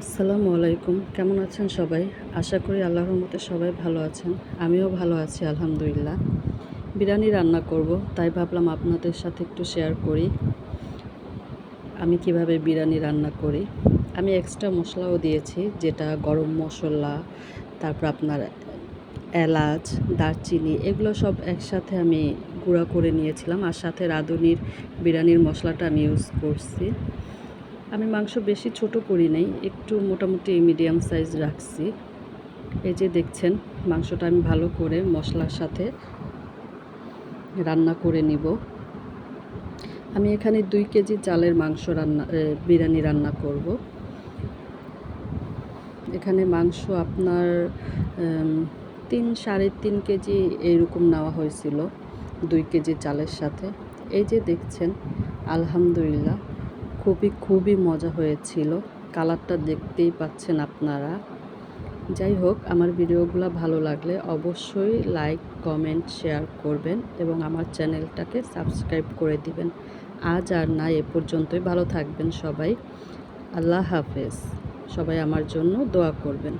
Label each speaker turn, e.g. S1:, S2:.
S1: আসসালামু আলাইকুম। কেমন আছেন সবাই? আশা করি আল্লাহর রহমতে সবাই ভালো আছেন। আমিও ভালো আছি আলহামদুলিল্লাহ। বিরিয়ানি রান্না করব, তাই ভাবলাম আপনাদের সাথে একটু শেয়ার করি আমি কিভাবে বিরিয়ানি রান্না করি। আমি এক্সট্রা মশলাও দিয়েছি, যেটা গরম মশলা, তারপর আপনার এলাচ, দারচিনি এগুলো সব একসাথে আমি গুঁড়া করে নিয়েছিলাম, আর সাথে রাঁধুনির বিরিয়ানির মশলাটা আমি ইউজ করছি। আমি মাংস বেশি ছোট করি নাই, একটু মোটামুটি মিডিয়াম সাইজ রাখছি। এই যে দেখছেন, মাংসটা আমি ভালো করে মশলার সাথে রান্না করে নিব। আমি এখানে 2 কেজি চালের মাংস বিরিয়ানি রান্না করব। এখানে মাংস আপনার 3-3.5 কেজি এইরকম নেওয়া হয়েছিল 2 কেজি চালের সাথে। এই যে দেখছেন, আলহামদুলিল্লাহ খুবই মজা হয়েছিল। কালারটা দেখতেই পাচ্ছেন আপনারা। যাই হোক, আমার ভিডিওগুলো ভালো লাগলে অবশ্যই লাইক, কমেন্ট, শেয়ার করবেন এবং আমার চ্যানেলটাকে সাবস্ক্রাইব করে দিবেন। আজ আর না, এ পর্যন্তই। ভালো থাকবেন সবাই। আল্লাহ হাফেজ। সবাই আমার জন্য দোয়া করবেন।